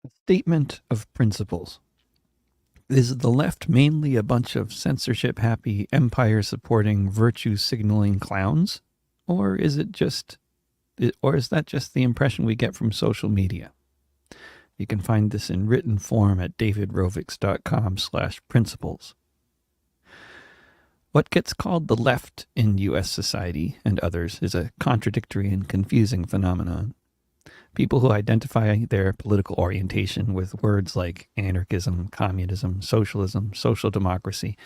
A statement of principles. Is the left mainly a bunch of censorship-happy, empire-supporting, virtue-signaling clowns? Or is it just, or is that just the impression we get from social media? You can find this in written form at davidrovics.com/principles. What gets called the left in U.S. society and others is a contradictory and confusing phenomenon. People who identify their political orientation with words like anarchism, communism, socialism, social democracy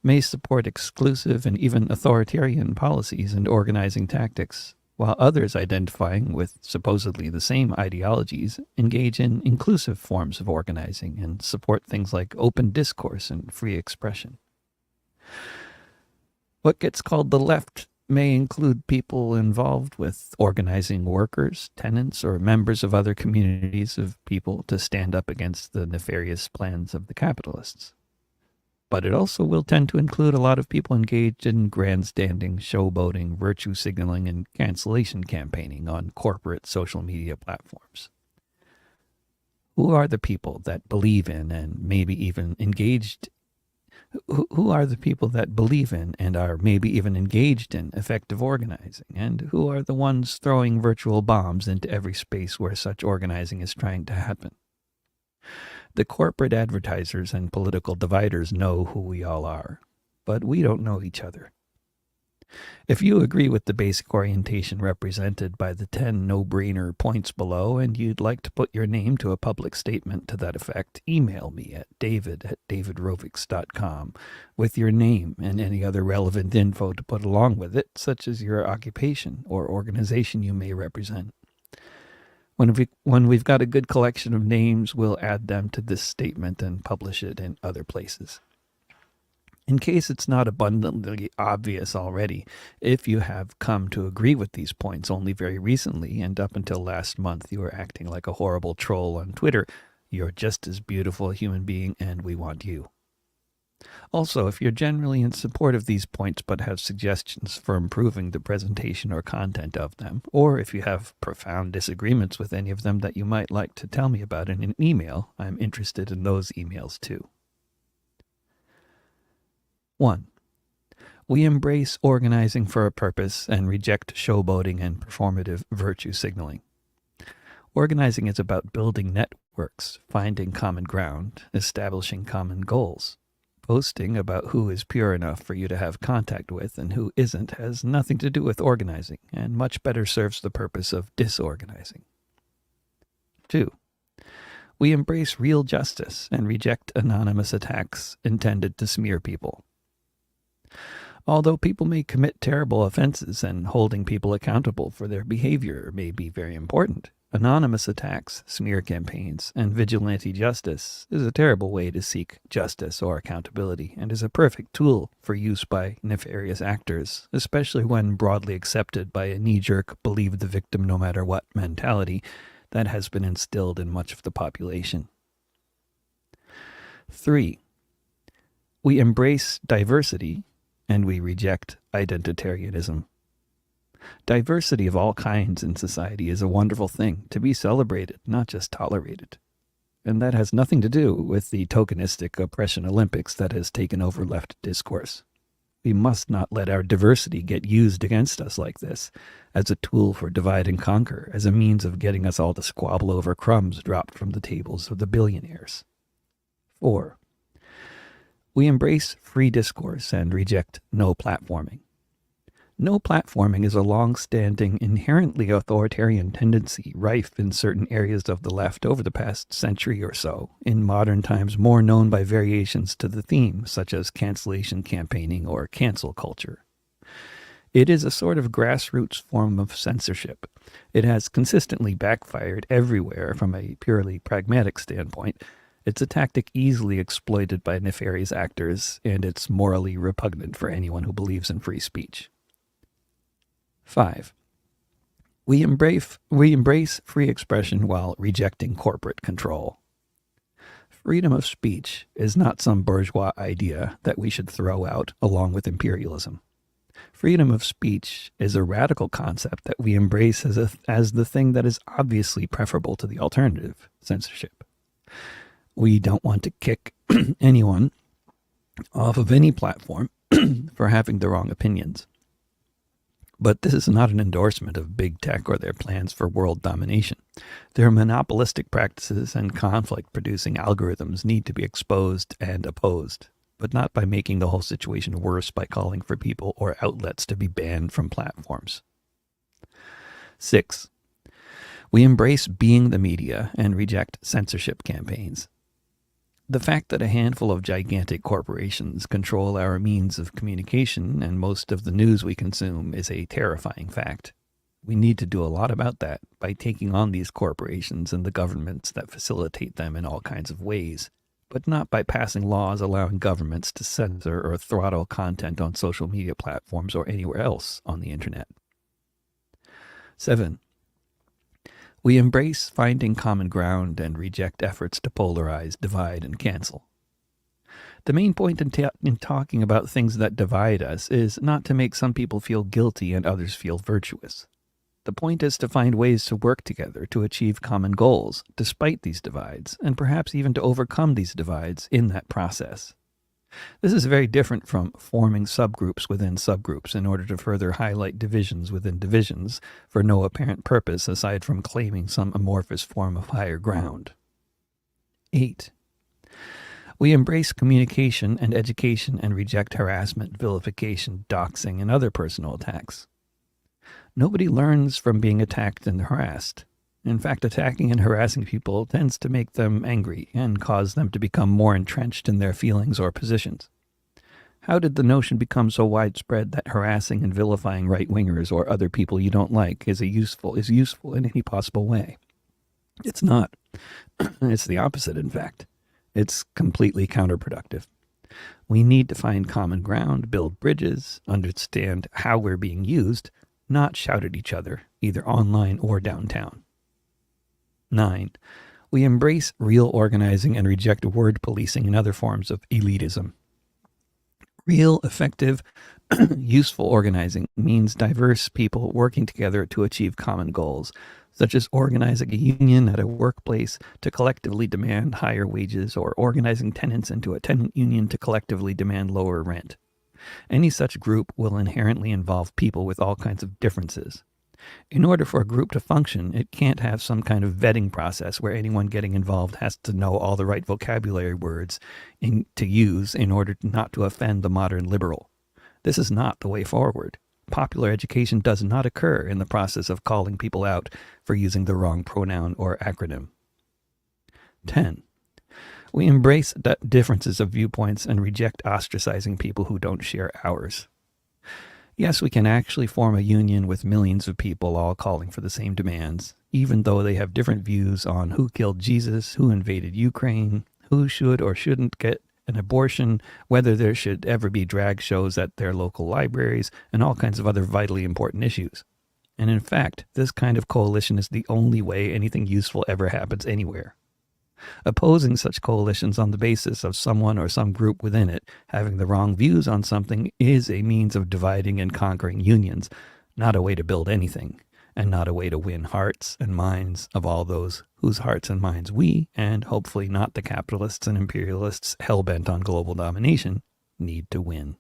may support exclusive and even authoritarian policies and organizing tactics, while others identifying with supposedly the same ideologies engage in inclusive forms of organizing and support things like open discourse and free expression. What gets called the left may include people involved with organizing workers, tenants, or members of other communities of people to stand up against the nefarious plans of the capitalists. But it also will tend to include a lot of people engaged in grandstanding, showboating, virtue signaling, and cancellation campaigning on corporate social media platforms. Who are the people that believe in and maybe even engaged who are the people that believe in and are maybe even engaged in effective organizing? And who are the ones throwing virtual bombs into every space where such organizing is trying to happen? The corporate advertisers and political dividers know who we all are, but we don't know each other. If you agree with the basic orientation represented by the 10 no-brainer points below and you'd like to put your name to a public statement to that effect, email me at david@davidrovics.com with your name and any other relevant info to put along with it, such as your occupation or organization you may represent. When we've got a good collection of names, we'll add them to this statement and publish it in other places. In case it's not abundantly obvious already, if you have come to agree with these points only very recently and up until last month you were acting like a horrible troll on Twitter, you're just as beautiful a human being and we want you. Also, if you're generally in support of these points but have suggestions for improving the presentation or content of them, or if you have profound disagreements with any of them that you might like to tell me about in an email, I'm interested in those emails too. 1. We embrace organizing for a purpose and reject showboating and performative virtue signaling. Organizing is about building networks, finding common ground, establishing common goals. Posting about who is pure enough for you to have contact with and who isn't has nothing to do with organizing and much better serves the purpose of disorganizing. 2. We embrace real justice and reject anonymous attacks intended to smear people. Although people may commit terrible offenses and holding people accountable for their behavior may be very important, anonymous attacks, smear campaigns, and vigilante justice is a terrible way to seek justice or accountability and is a perfect tool for use by nefarious actors, especially when broadly accepted by a knee-jerk believe the victim no matter what mentality that has been instilled in much of the population. 3. We embrace diversity and we reject identitarianism. Diversity of all kinds in society is a wonderful thing to be celebrated, not just tolerated. And that has nothing to do with the tokenistic oppression Olympics that has taken over left discourse. We must not let our diversity get used against us like this, as a tool for divide and conquer, as a means of getting us all to squabble over crumbs dropped from the tables of the billionaires. 4. We embrace free discourse and reject no platforming. No platforming is a long-standing, inherently authoritarian tendency rife in certain areas of the left over the past century or so, in modern times more known by variations to the theme, such as cancellation campaigning or cancel culture. It is a sort of grassroots form of censorship. It has consistently backfired everywhere from a purely pragmatic standpoint. It's a tactic easily exploited by nefarious actors, and it's morally repugnant for anyone who believes in free speech. 5. We embrace free expression while rejecting corporate control. Freedom of speech is not some bourgeois idea that we should throw out along with imperialism. Freedom of speech is a radical concept that we embrace as the thing that is obviously preferable to the alternative, censorship. We don't want to kick anyone off of any platform for having the wrong opinions. But this is not an endorsement of big tech or their plans for world domination. Their monopolistic practices and conflict-producing algorithms need to be exposed and opposed, but not by making the whole situation worse by calling for people or outlets to be banned from platforms. 6. We embrace being the media and reject censorship campaigns. The fact that a handful of gigantic corporations control our means of communication and most of the news we consume is a terrifying fact. We need to do a lot about that by taking on these corporations and the governments that facilitate them in all kinds of ways, but not by passing laws allowing governments to censor or throttle content on social media platforms or anywhere else on the internet. 7. We embrace finding common ground and reject efforts to polarize, divide, and cancel. The main point in talking about things that divide us is not to make some people feel guilty and others feel virtuous. The point is to find ways to work together to achieve common goals, despite these divides, and perhaps even to overcome these divides in that process. This is very different from forming subgroups within subgroups in order to further highlight divisions within divisions for no apparent purpose aside from claiming some amorphous form of higher ground. 8. We embrace communication and education and reject harassment, vilification, doxing, and other personal attacks. Nobody learns from being attacked and harassed. In fact, attacking and harassing people tends to make them angry and cause them to become more entrenched in their feelings or positions. How did the notion become so widespread that harassing and vilifying right-wingers or other people you don't like is useful in any possible way? It's not. It's the opposite, in fact. It's completely counterproductive. We need to find common ground, build bridges, understand how we're being used, not shout at each other, either online or downtown. 9. We embrace real organizing and reject word policing and other forms of elitism. Real, effective, useful organizing means diverse people working together to achieve common goals, such as organizing a union at a workplace to collectively demand higher wages or organizing tenants into a tenant union to collectively demand lower rent. Any such group will inherently involve people with all kinds of differences. In order for a group to function, it can't have some kind of vetting process where anyone getting involved has to know all the right vocabulary words to use in order not to offend the modern liberal. This is not the way forward. Popular education does not occur in the process of calling people out for using the wrong pronoun or acronym. 10. We embrace differences of viewpoints and reject ostracizing people who don't share ours. Yes, we can actually form a union with millions of people all calling for the same demands, even though they have different views on who killed Jesus, who invaded Ukraine, who should or shouldn't get an abortion, whether there should ever be drag shows at their local libraries, and all kinds of other vitally important issues. And in fact, this kind of coalition is the only way anything useful ever happens anywhere. Opposing such coalitions on the basis of someone or some group within it having the wrong views on something is a means of dividing and conquering unions, not a way to build anything, and not a way to win hearts and minds of all those whose hearts and minds we, and hopefully not the capitalists and imperialists hell-bent on global domination, need to win.